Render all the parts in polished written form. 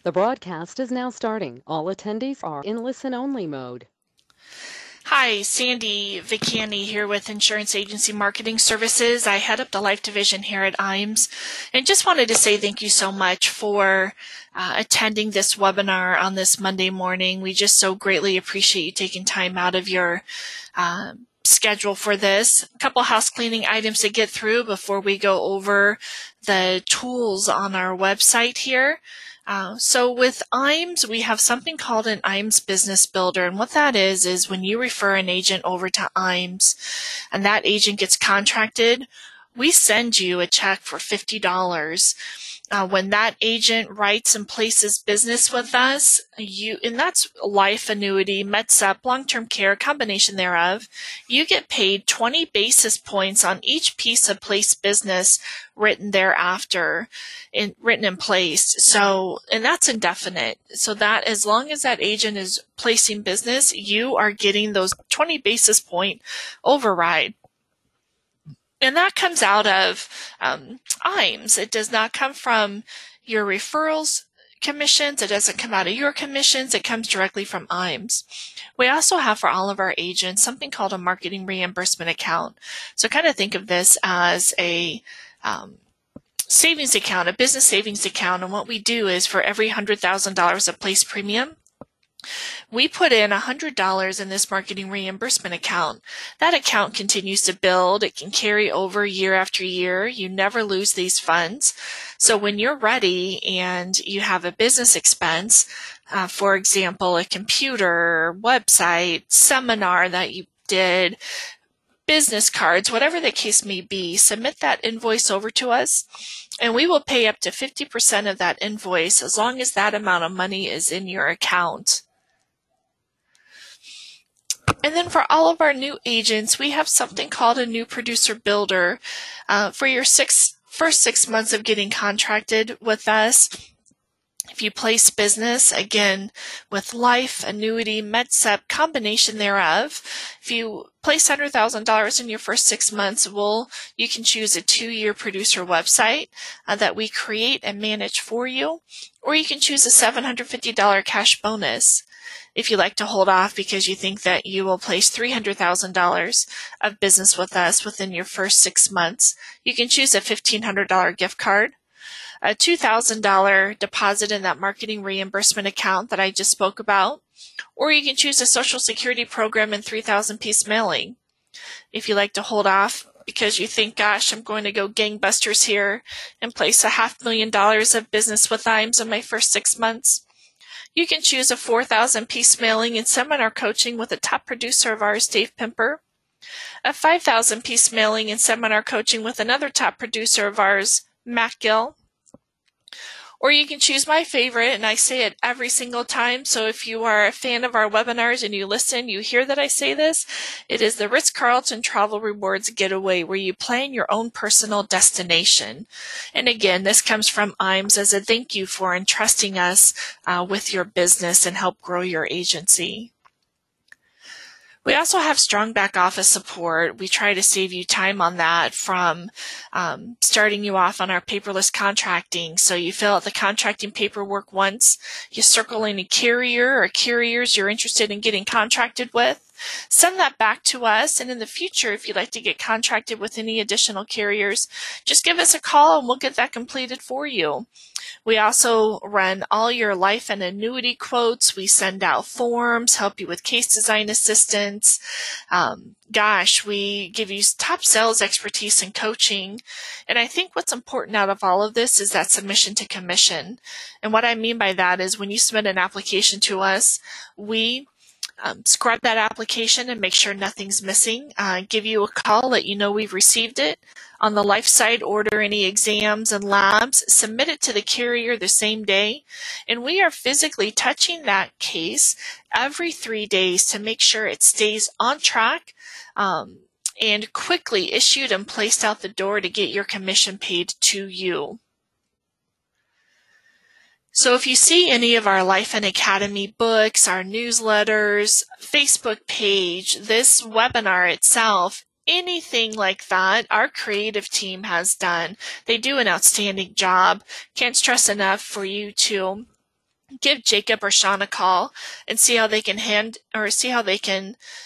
The broadcast is now starting. All attendees are in listen-only mode. Hi, Sandy Vicani here with Insurance Agency Marketing Services. I head up the Life Division here at IAMS, and just wanted to say thank you so much for attending this webinar on this Monday morning. We just so greatly appreciate you taking time out of your schedule for this. A couple house cleaning items to get through before we go over the tools on our website here. So with IAMS, we have something called an IAMS Business Builder. And what that is when you refer an agent over to IAMS and that agent gets contracted, we send you a check for $50. When that agent writes and places business with us, and that's life, annuity, MedSup, long-term care, combination thereof, you get paid 20 basis points on each piece of placed business written thereafter, written and placed. So, and that's indefinite. So that as long as that agent is placing business, you are getting those 20 basis point override. And that comes out of IAMS. It does not come from your referrals commissions. It doesn't come out of your commissions. It comes directly from IAMS. We also have for all of our agents something called a marketing reimbursement account. So kind of think of this as a savings account, a business savings account. And what we do is for every $100,000 of placed premium, we put in $100 in this marketing reimbursement account. That account continues to build. It can carry over year after year. You never lose these funds. So when you're ready and you have a business expense, for example, a computer, website, seminar that you did, business cards, whatever the case may be, submit that invoice over to us, and we will pay up to 50% of that invoice as long as that amount of money is in your account. And then for all of our new agents, we have something called a new producer builder. For your first 6 months of getting contracted with us, if you place business, again, with life, annuity, MedSup, combination thereof, if you place $100,000 in your first 6 months, you can choose a 2-year producer website that we create and manage for you, or you can choose a $750 cash bonus. If you like to hold off because you think that you will place $300,000 of business with us within your first 6 months, you can choose a $1,500 gift card, a $2,000 deposit in that marketing reimbursement account that I just spoke about, or you can choose a Social Security program and 3,000-piece mailing. If you like to hold off because you think, gosh, I'm going to go gangbusters here and place $500,000 of business with IAMS in my first 6 months, you can choose a 4,000-piece mailing and seminar coaching with a top producer of ours, Dave Pimper, a 5,000-piece mailing and seminar coaching with another top producer of ours, Matt Gill, or you can choose my favorite, and I say it every single time, so if you are a fan of our webinars and you listen, you hear that I say this, it is the Ritz-Carlton Travel Rewards Getaway, where you plan your own personal destination. And again, this comes from IAMS as a thank you for entrusting us with your business and help grow your agency. We also have strong back office support. We try to save you time on that from starting you off on our paperless contracting. So you fill out the contracting paperwork once, you circle any carrier or carriers you're interested in getting contracted with, send that back to us, and in the future, if you'd like to get contracted with any additional carriers, just give us a call and we'll get that completed for you. We also run all your life and annuity quotes. We send out forms, help you with case design assistance. We give you top sales expertise and coaching. And I think what's important out of all of this is that submission to commission. And what I mean by that is when you submit an application to us, we scrub that application and make sure nothing's missing. Give you a call, let you know we've received it. On the life side, order any exams and labs, submit it to the carrier the same day, and we are physically touching that case every 3 days to make sure it stays on track and quickly issued and placed out the door to get your commission paid to you. So if you see any of our Life and Academy books, our newsletters, Facebook page, this webinar itself, anything like that, our creative team has done. They do an outstanding job. Can't stress enough for you to give Jacob or Sean a call and see how they can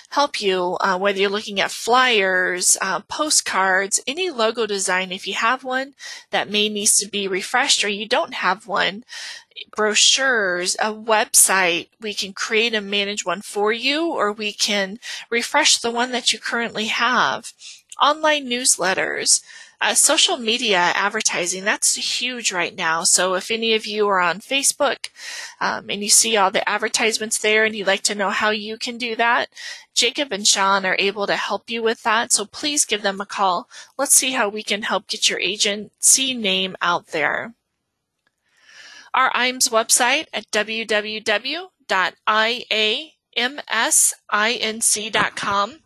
help you, whether you're looking at flyers, postcards, any logo design if you have one that may needs to be refreshed or you don't have one, brochures, a website. We can create and manage one for you, or we can refresh the one that you currently have. Online newsletters, social media advertising, that's huge right now. So if any of you are on Facebook and you see all the advertisements there and you'd like to know how you can do that, Jacob and Sean are able to help you with that. So please give them a call. Let's see how we can help get your agency name out there. Our IAMS website at www.iamsinc.com.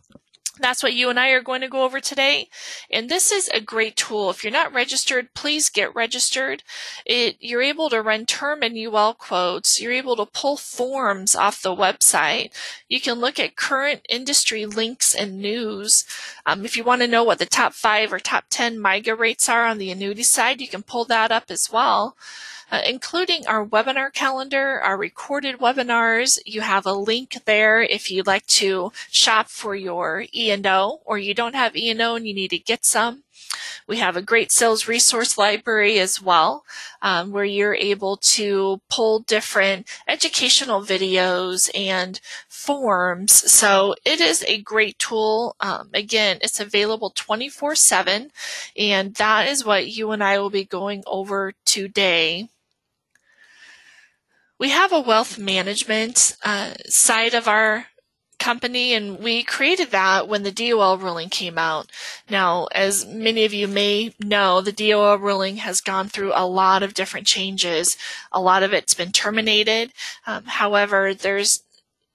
That's what you and I are going to go over today. And this is a great tool. If you're not registered, please get registered. You're able to run term and UL quotes. You're able to pull forms off the website. You can look at current industry links and news. If you want to know what the top 5 or top 10 MIGA rates are on the annuity side, you can pull that up as well. Including our webinar calendar, our recorded webinars. You have a link there if you'd like to shop for your E&O, or you don't have E&O and you need to get some. We have a great sales resource library as well, where you're able to pull different educational videos and forms. So it is a great tool. Again, it's available 24/7, and that is what you and I will be going over today. We have a wealth management side of our company, and we created that when the DOL ruling came out. Now, as many of you may know, the DOL ruling has gone through a lot of different changes. A lot of it's been terminated. However,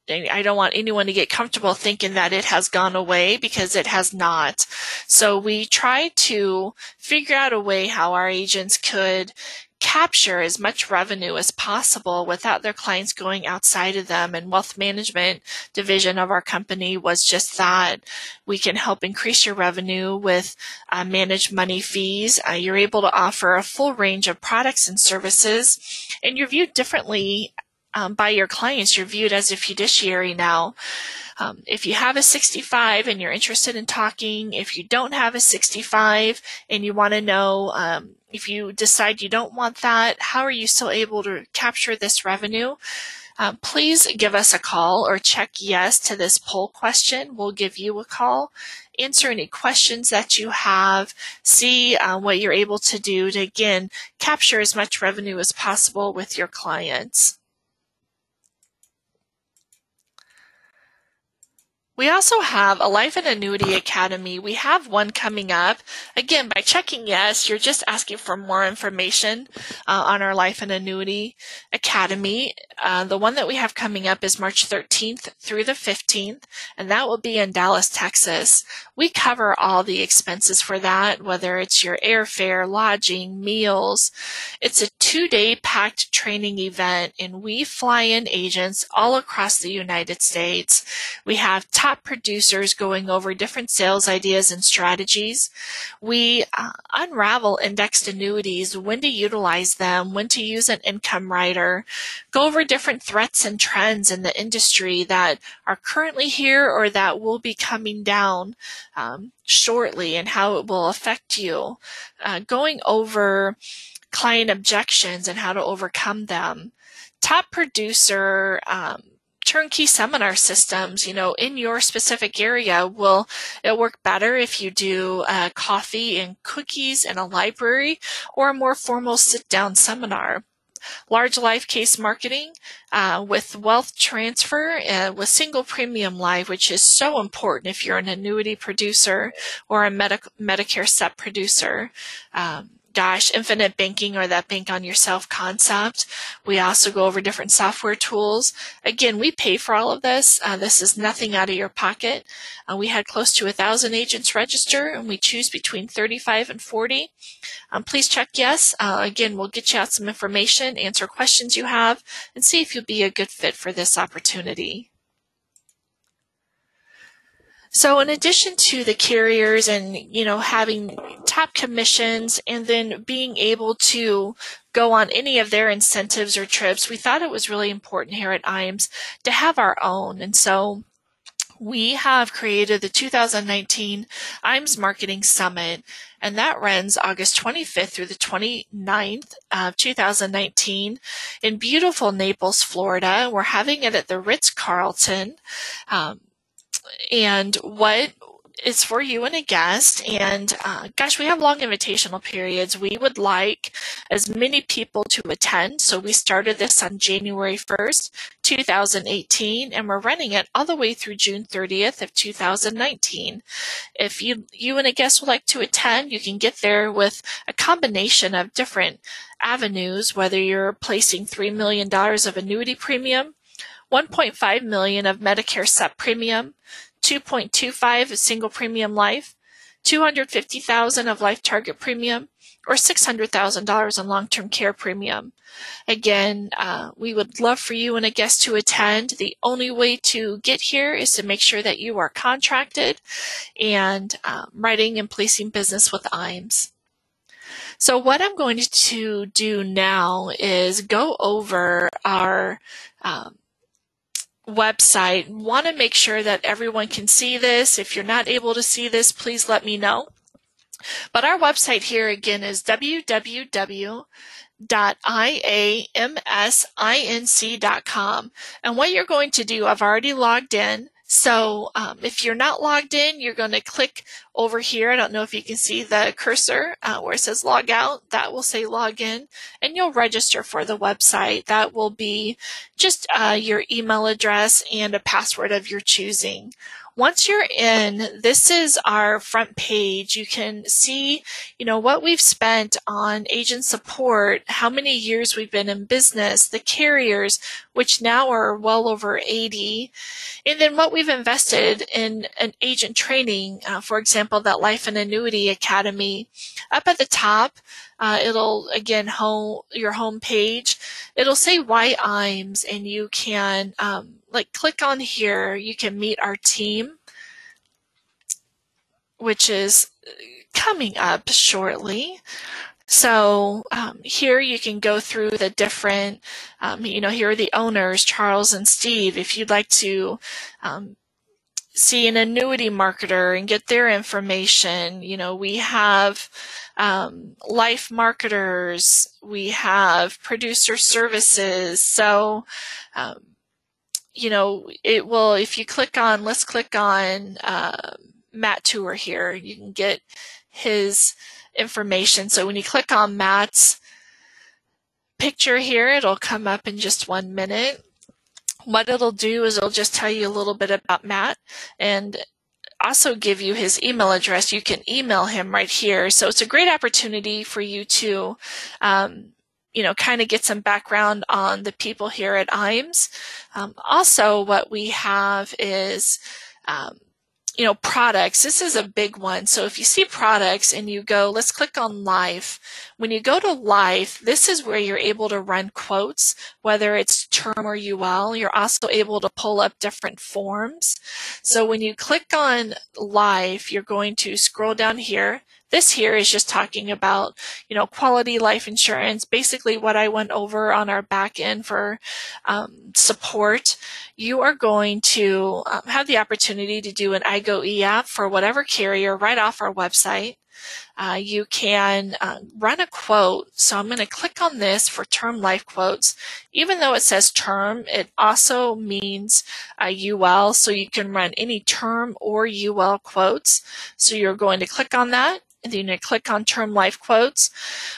I don't want anyone to get comfortable thinking that it has gone away, because it has not. So we tried to figure out a way how our agents could capture as much revenue as possible without their clients going outside of them. And wealth management division of our company was just that. We can help increase your revenue with managed money fees. You're able to offer a full range of products and services, and you're viewed differently by your clients. You're viewed as a fiduciary now. If you have a 65 and you're interested in talking, if you don't have a 65 and you want to know if you decide you don't want that, how are you still able to capture this revenue? Please give us a call or check yes to this poll question. We'll give you a call, answer any questions that you have, see what you're able to do to, again, capture as much revenue as possible with your clients. We also have a Life and Annuity Academy. We have one coming up. Again, by checking yes, you're just asking for more information on our Life and Annuity Academy. The one that we have coming up is March 13th through the 15th, and that will be in Dallas, Texas. We cover all the expenses for that, whether it's your airfare, lodging, meals. It's a 2-day packed training event, and we fly in agents all across the United States. We have top producers going over different sales ideas and strategies. We unravel indexed annuities, when to utilize them, when to use an income rider, go over different threats and trends in the industry that are currently here or that will be coming down shortly, and how it will affect you, going over client objections and how to overcome them. Top producer turnkey seminar systems, in your specific area. Will it work better if you do coffee and cookies in a library, or a more formal sit-down seminar? Large life case marketing with wealth transfer with single premium life, which is so important if you're an annuity producer or a Medicare SEP producer. Infinite banking, or that bank on yourself concept. We also go over different software tools. Again, we pay for all of this. This is nothing out of your pocket. We had close to 1,000 agents register, and we choose between 35 and 40. Please check yes. Again, we'll get you out some information, answer questions you have, and see if you'll be a good fit for this opportunity. So in addition to the carriers and, having top commissions, and then being able to go on any of their incentives or trips, we thought it was really important here at IAMS to have our own. And so we have created the 2019 IAMS Marketing Summit, and that runs August 25th through the 29th of 2019 in beautiful Naples, Florida. We're having it at the Ritz-Carlton. And what is for you and a guest. And gosh, we have long invitational periods. We would like as many people to attend. So we started this on January 1st, 2018, and we're running it all the way through June 30th of 2019. If you and a guest would like to attend, you can get there with a combination of different avenues, whether you're placing $3 million of annuity premium, $1.5 million of Medicare SEP premium, $2.25 of single premium life, $250,000 of life target premium, or $600,000 in long-term care premium. Again, we would love for you and a guest to attend. The only way to get here is to make sure that you are contracted and writing and placing business with IAMS. So what I'm going to do now is go over our website. Want to make sure that everyone can see this. If you're not able to see this, please let me know. But our website here again is www.iamsinc.com. And what you're going to do, I've already logged in. So if you're not logged in, you're going to click over here. I don't know if you can see the cursor where it says log out. That will say log in, and you'll register for the website. That will be just your email address and a password of your choosing. Once you're in, this is our front page. You can see, what we've spent on agent support, how many years we've been in business, the carriers, which now are well over 80, and then what we've invested in an agent training, for example, that Life and Annuity Academy. Up at the top, it'll, again, your home page. It'll say Why IAMS, and you can click on here. You can meet our team, which is coming up shortly. So here you can go through the different, here are the owners, Charles and Steve. If you'd like to see an annuity marketer and get their information, we have life marketers, we have producer services. So it will, if you click on, let's click on Matt Tour here, you can get his information. So when you click on Matt's picture here, it'll come up in just 1 minute. What it'll do is it'll just tell you a little bit about Matt and also give you his email address. You can email him right here. So it's a great opportunity for you to kind of get some background on the people here at IAMS. Also, what we have is, products. This is a big one. So if you see products and you go, let's click on Life. When you go to Life, this is where you're able to run quotes, whether it's term or UL. You're also able to pull up different forms. So when you click on Life, you're going to scroll down here. This here is just talking about, quality life insurance, basically what I went over on our back end for support. You are going to have the opportunity to do an iGo e-app for whatever carrier right off our website. You can run a quote. So I'm going to click on this for term life quotes. Even though it says term, it also means UL, so you can run any term or UL quotes. So you're going to click on that. And then you click on term life quotes.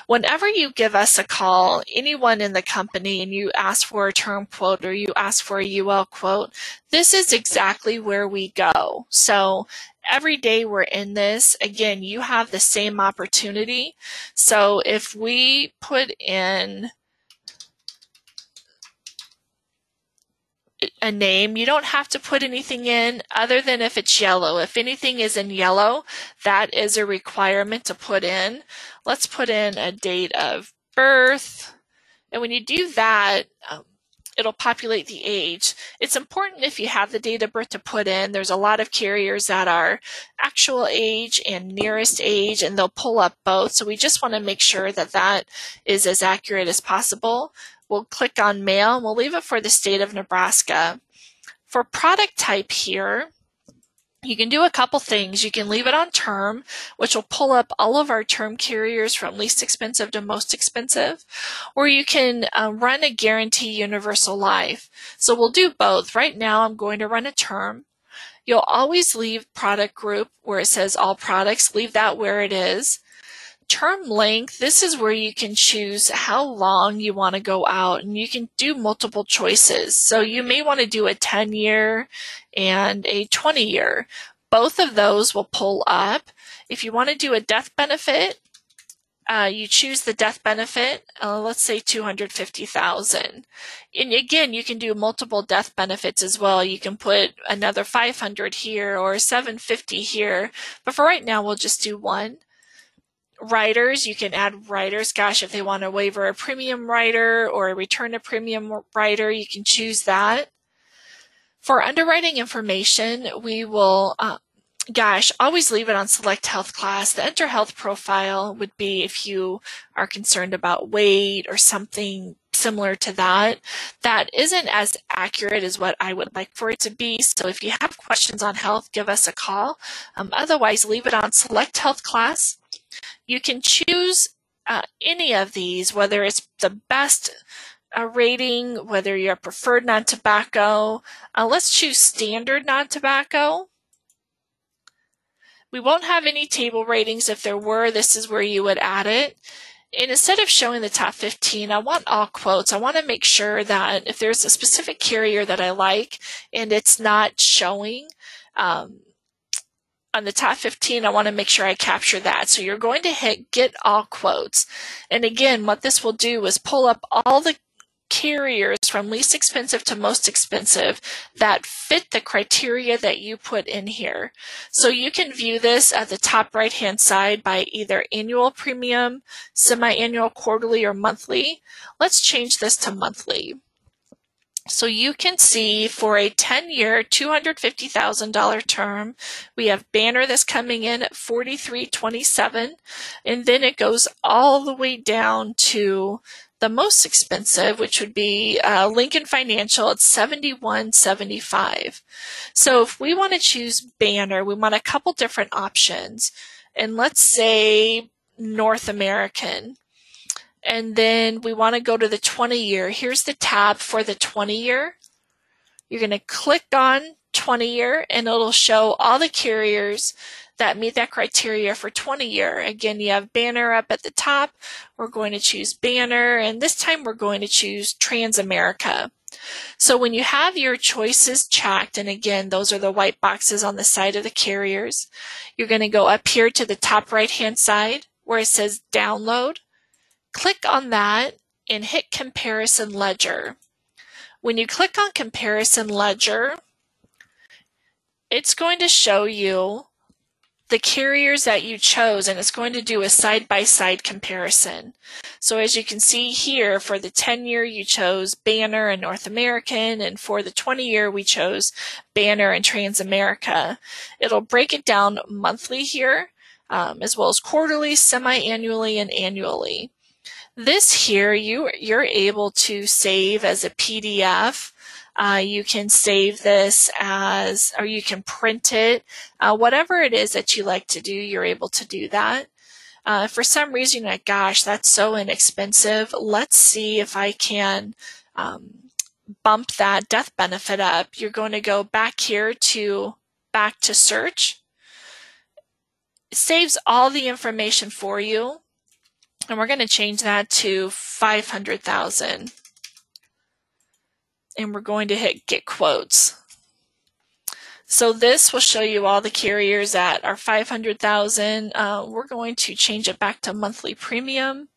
Whenever you give us a call, anyone in the company, and you ask for a term quote or you ask for a UL quote, this is exactly where we go. So every day we're in this, again, you have the same opportunity. So if we put in a name, you don't have to put anything in other than if it's yellow. If anything is in yellow, that is a requirement to put in. Let's put in a date of birth. And when you do that, it'll populate the age. It's important if you have the date of birth to put in. There's a lot of carriers that are actual age and nearest age, and they'll pull up both. So we just want to make sure that that is as accurate as possible. We'll click on mail, and we'll leave it for the state of Nebraska. For product type here, you can do a couple things. You can leave it on term, which will pull up all of our term carriers from least expensive to most expensive, or you can run a guarantee universal life. So we'll do both. Right now I'm going to run a term. You'll always leave product group where it says all products, leave that where it is. Term length, this is where you can choose how long you want to go out, and you can do multiple choices. So you may want to do a 10-year and a 20-year. Both of those will pull up. If you want to do a death benefit, you choose the death benefit, let's say $250,000. And again, you can do multiple death benefits as well. You can put another $500 here or $750 here, but for right now, we'll just do one. Riders, you can add riders. Gosh, if they want to waiver a premium rider or a return a premium rider, you can choose that. For underwriting information, we will, always leave it on select health class. The enter health profile would be if you are concerned about weight or something similar to that. That isn't as accurate as what I would like for it to be. So if you have questions on health, give us a call. Otherwise, leave it on select health class. You can choose any of these, whether it's the best rating, whether you're preferred non-tobacco. Let's choose standard non-tobacco. We won't have any table ratings. If there were, this is where you would add it. And instead of showing the top 15, I want all quotes. I want to make sure that if there's a specific carrier that I like and it's not showing, on the top 15, I want to make sure I capture that. So you're going to hit Get All Quotes. And again, what this will do is pull up all the carriers from least expensive to most expensive that fit the criteria that you put in here. So you can view this at the top right-hand side by either annual premium, semi-annual, quarterly, or monthly. Let's change this to monthly. So you can see for a 10-year, $250,000 term, we have Banner that's coming in at $43.27, and then it goes all the way down to the most expensive, which would be Lincoln Financial at $71.75. So if we want to choose Banner, we want a couple different options, and let's say North American. And then we want to go to the 20-year. Here's the tab for the 20-year. You're going to click on 20-year, and it'll show all the carriers that meet that criteria for 20-year. Again, you have Banner up at the top. We're going to choose Banner, and this time we're going to choose Transamerica. So when you have your choices checked, and again, those are the white boxes on the side of the carriers, you're going to go up here to the top right-hand side where it says Download. Click on that and hit Comparison Ledger. When you click on Comparison Ledger, it's going to show you the carriers that you chose, and it's going to do a side-by-side comparison. So as you can see here, for the 10-year you chose Banner and North American, and for the 20-year we chose Banner and Transamerica. It'll break it down monthly here, as well as quarterly, semi-annually, and annually. This here, you're able to save as a PDF. You can save this as, or you can print it. Whatever it is that you like to do, you're able to do that. For some reason, like, gosh, that's so inexpensive. Let's see if I can bump that death benefit up. You're going to go back here to back to search. It saves all the information for you. And we're going to change that to $500,000. And we're going to hit Get Quotes. So this will show you all the carriers that are $500,000. We're going to change it back to monthly premium.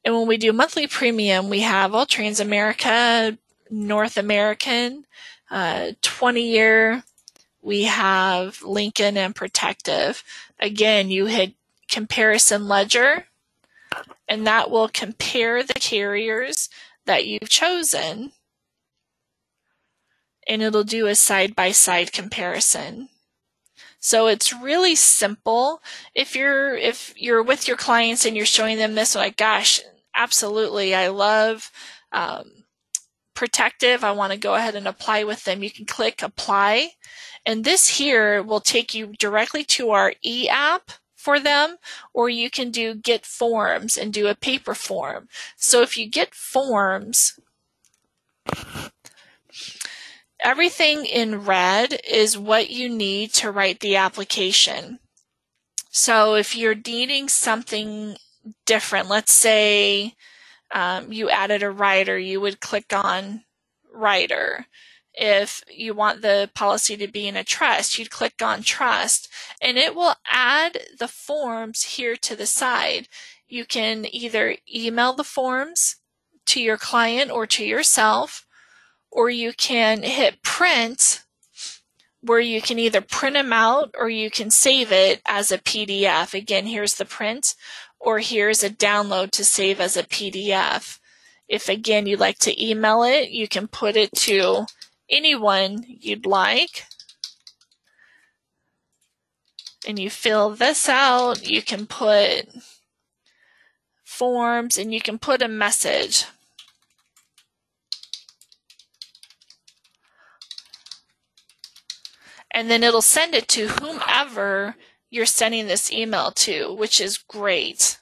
And when we do monthly premium, we have all Transamerica, North American, 20-year. We have Lincoln and Protective. Again, you hit Comparison Ledger, and that will compare the carriers that you've chosen, and it'll do a side-by-side comparison. So it's really simple. If you're with your clients and you're showing them this, like, gosh, absolutely, I love Protective, I want to go ahead and apply with them, you can click apply. And this here will take you directly to our e-app for them, or you can do get forms and do a paper form. So if you get forms, everything in red is what you need to write the application. So if you're needing something different, let's say you added a rider, you would click on rider. If you want the policy to be in a trust, you'd click on trust, and it will add the forms here to the side. You can either email the forms to your client or to yourself, or you can hit print, where you can either print them out or you can save it as a PDF. Again, here's the print, or here's a download to save as a PDF. If, again, you'd like to email it, you can put it to anyone you'd like. And you fill this out, you can put forms, and you can put a message. And then it'll send it to whomever you're sending this email to, which is great.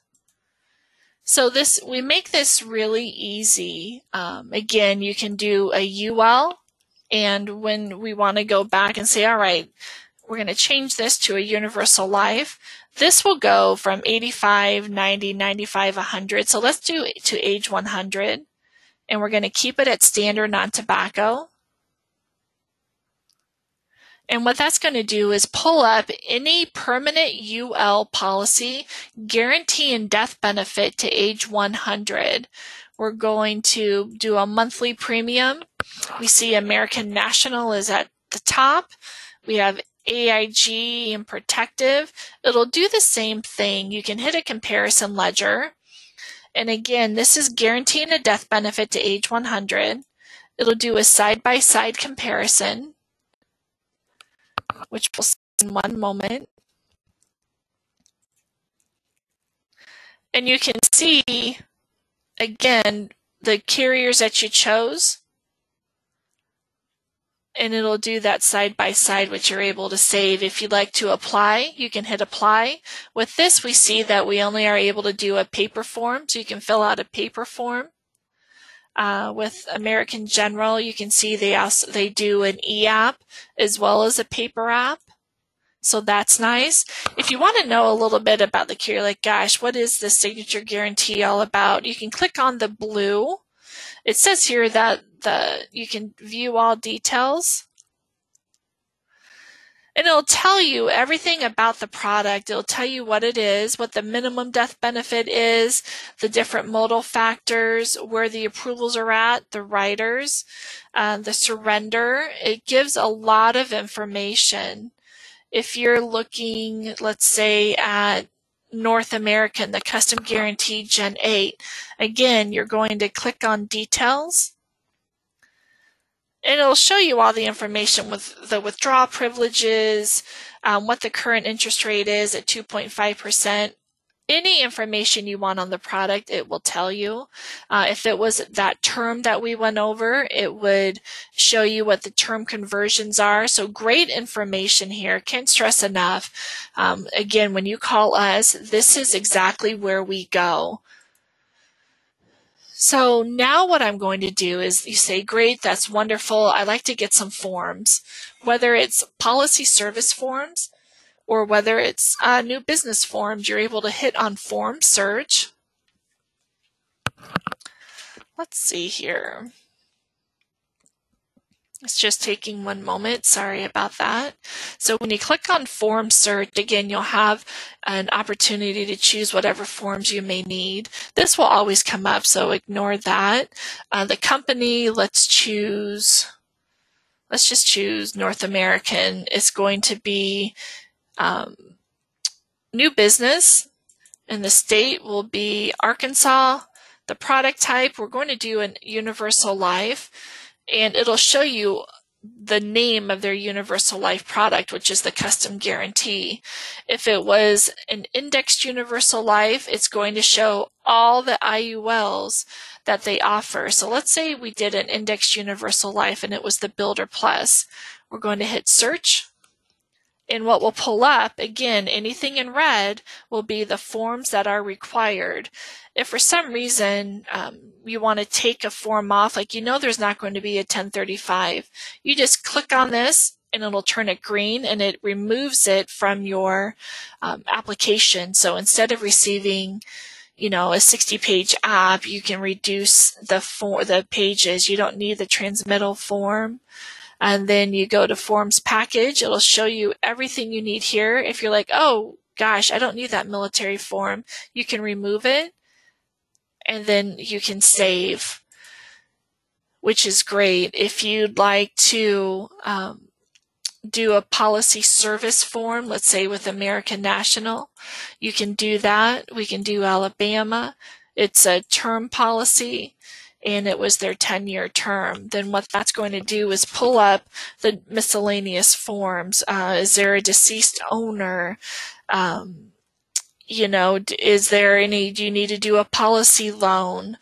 So we make this really easy. Again, you can do a UL, and when we want to go back and say, all right, we're going to change this to a universal life, this will go from 85, 90, 95, 100. So let's do it to age 100, and we're going to keep it at standard non-tobacco. And what that's going to do is pull up any permanent UL policy guaranteeing death benefit to age 100. We're going to do a monthly premium. We see American National is at the top. We have AIG and Protective. It'll do the same thing. You can hit a comparison ledger. And again, this is guaranteeing a death benefit to age 100. It'll do a side-by-side comparison, which we'll see in one moment. And you can see, again, the carriers that you chose, and it'll do that side by side, which you're able to save. If you'd like to apply, you can hit apply. With this, we see that we only are able to do a paper form, so you can fill out a paper form. With American General, you can see they do an e-app as well as a paper app. So that's nice. If you want to know a little bit about the carrier, like, gosh, what is the signature guarantee all about? You can click on the blue. It says here that you can view all details. And it'll tell you everything about the product. It'll tell you what it is, what the minimum death benefit is, the different modal factors, where the approvals are at, the riders, the surrender. It gives a lot of information. If you're looking, let's say, at North American, the Custom Guarantee Gen 8, again, you're going to click on Details. And it'll show you all the information with the withdrawal privileges, what the current interest rate is at 2.5%. Any information you want on the product, it will tell you. If it was that term that we went over, it would show you what the term conversions are. So great information here. Can't stress enough. Again, when you call us, this is exactly where we go. So now what I'm going to do is you say, great, that's wonderful. I'd like to get some forms, whether it's policy service forms or whether it's new business forms. You're able to hit on form search. Let's see here. It's just taking one moment. Sorry about that. So when you click on form search, again, you'll have an opportunity to choose whatever forms you may need. This will always come up, so ignore that. The company, let's just choose North American. It's going to be new business, and the state will be Arkansas. the product type, we're going to do an universal life, and it'll show you the name of their universal life product, which is the custom guarantee. If it was an indexed universal life, it's going to show all the IULs that they offer. So let's say we did an indexed universal life and it was the Builder Plus. We're going to hit search. And what will pull up, again, anything in red will be the forms that are required. If for some reason you want to take a form off, like there's not going to be a 1035, you just click on this and it'll turn it green and it removes it from your application. So instead of receiving a 60-page app, you can reduce the pages. You don't need the transmittal form. And then you go to Forms Package. It'll show you everything you need here. If you're like, oh gosh, I don't need that military form, you can remove it. And then you can save, which is great. If you'd like to do a policy service form, let's say with American National, you can do that. We can do Alabama. It's a term policy, and it was their 10-year term. Then what that's going to do is pull up the miscellaneous forms. Is there a deceased owner? Is there any, do you need to do a policy loan?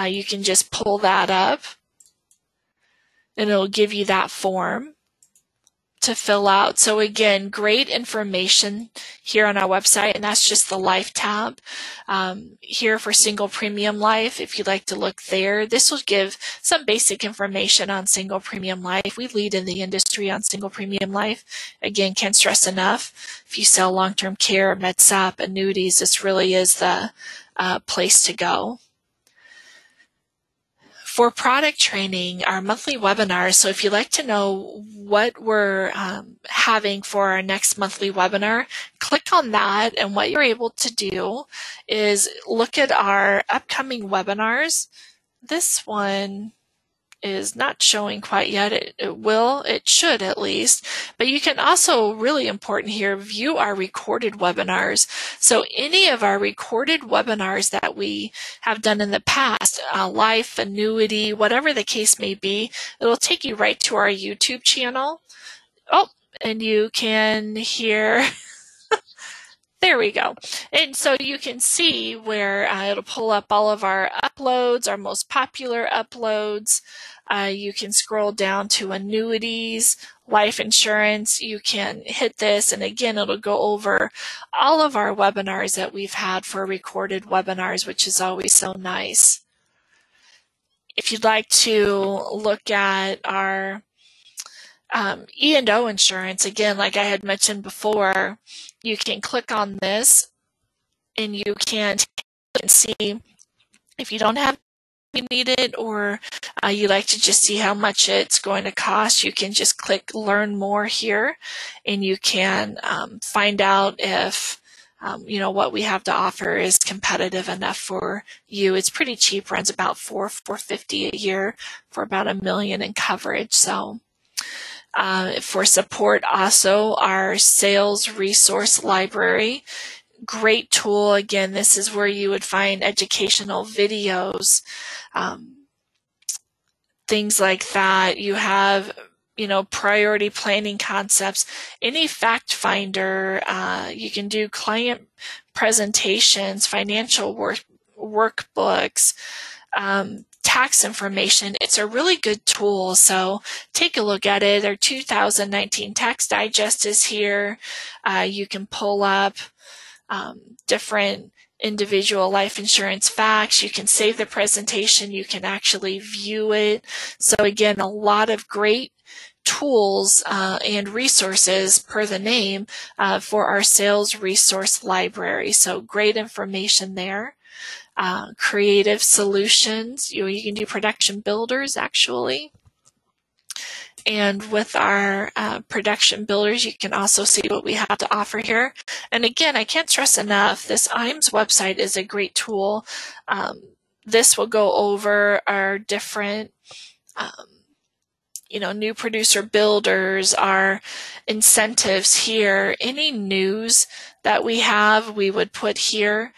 You can just pull that up and it'll give you that form to fill out. So again, great information here on our website, and that's just the Life tab. Here for single premium life, if you'd like to look there, this will give some basic information on single premium life. We lead in the industry on single premium life. Again, can't stress enough, if you sell long-term care, MedSup, annuities, this really is the place to go. For product training, our monthly webinars, so if you'd like to know what we're having for our next monthly webinar, click on that, and what you're able to do is look at our upcoming webinars. This one is not showing quite yet. It should at least. But you can also, really important here, view our recorded webinars. So any of our recorded webinars that we have done in the past, life, annuity, whatever the case may be, it'll take you right to our YouTube channel. Oh, and you can hear... There we go. And so you can see where it'll pull up all of our uploads, our most popular uploads. You can scroll down to annuities, life insurance. You can hit this, and again, it'll go over all of our webinars that we've had for recorded webinars, which is always so nice. If you'd like to look at our E&O insurance, again, like I had mentioned before, you can click on this and you can see if you don't have you need it, or you like to just see how much it's going to cost, you can just click Learn More here, and you can find out if what we have to offer is competitive enough for you. It's pretty cheap, runs about $450 a year for about $1 million in coverage. So. For support, also our sales resource library, great tool. Again, this is where you would find educational videos, things like that. You have, priority planning concepts, any fact finder. You can do client presentations, financial workbooks, tax information. It's a really good tool, so take a look at it. Our 2019 tax digest is here. You can pull up different individual life insurance facts. You can save the presentation. You can actually view it. So again, a lot of great tools and resources per the name for our sales resource library. So great information there. Creative solutions. You can do production builders actually. And with our production builders, you can also see what we have to offer here. And again, I can't stress enough, this IAMS website is a great tool. This will go over our different new producer builders, our incentives here, any news that we have, we would put here.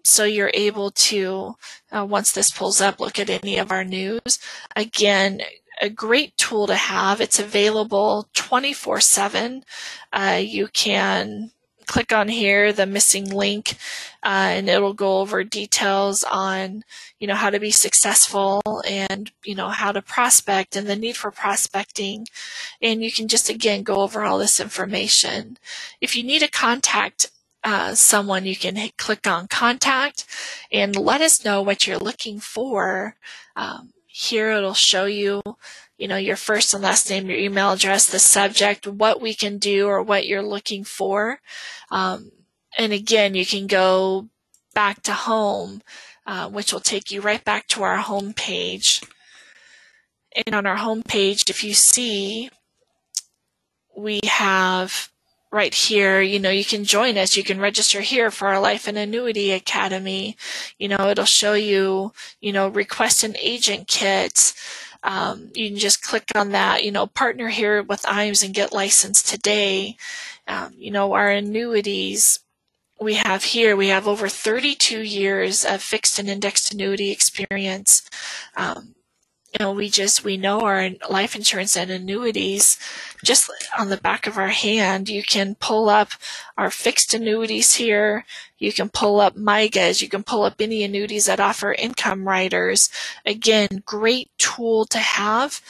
So you're able to, once this pulls up, look at any of our news. Again, a great tool to have. It's available 24/7. You can click on here, the missing link, and it'll go over details on, how to be successful and, how to prospect and the need for prospecting. And you can just, again, go over all this information. If you need to contact someone, you can click on contact and let us know what you're looking for. Here it'll show you, your first and last name, your email address, the subject, what we can do or what you're looking for. And again, you can go back to home, which will take you right back to our home page. And on our home page, if you see, we have right here, you can join us. You can register here for our Life and Annuity Academy. It'll show you, request an agent kit. You can just click on that, partner here with IAMS and get licensed today. Our annuities we have here, we have over 32 years of fixed and indexed annuity experience. We know our life insurance and annuities just on the back of our hand. You can pull up our fixed annuities here. You can pull up MIGAs. You can pull up any annuities that offer income riders. Again, great tool to have.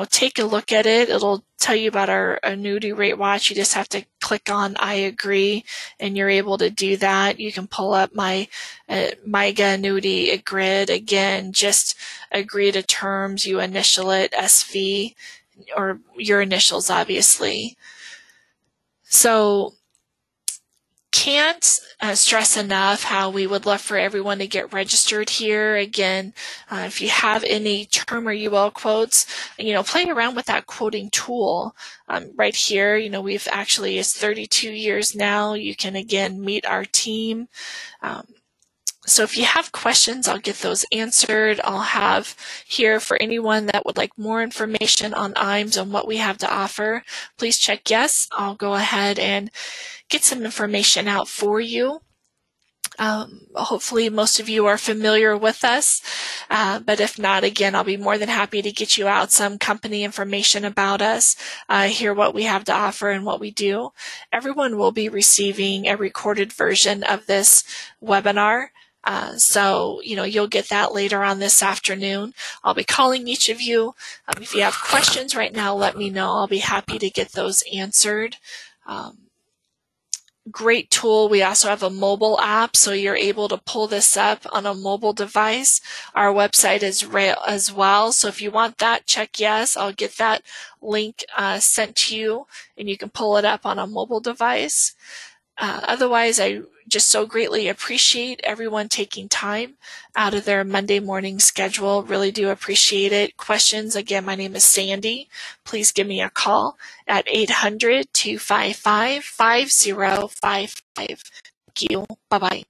Take a look at it. It'll tell you about our annuity rate watch. You just have to click on I agree and you're able to do that. You can pull up my MIGA annuity grid. Again, just agree to terms. You initial it, SV, or your initials, obviously. So can't stress enough how we would love for everyone to get registered here. Again, if you have any term or UL quotes, play around with that quoting tool. Right here, we've actually, it's 32 years now. You can, again, meet our team. So if you have questions, I'll get those answered. I'll have here for anyone that would like more information on IAMS and what we have to offer, please check yes. I'll go ahead and get some information out for you. Hopefully most of you are familiar with us, but if not, again, I'll be more than happy to get you out some company information about us, hear what we have to offer and what we do. Everyone will be receiving a recorded version of this webinar. So you'll get that later on this afternoon. I'll be calling each of you. If you have questions right now, let me know. I'll be happy to get those answered. Great tool. We also have a mobile app, so you're able to pull this up on a mobile device. Our website is as well, so if you want that, check yes. I'll get that link sent to you, and you can pull it up on a mobile device. Otherwise, I just so greatly appreciate everyone taking time out of their Monday morning schedule. Really do appreciate it. Questions, again, my name is Sandy. Please give me a call at 800-255-5055. Thank you. Bye-bye.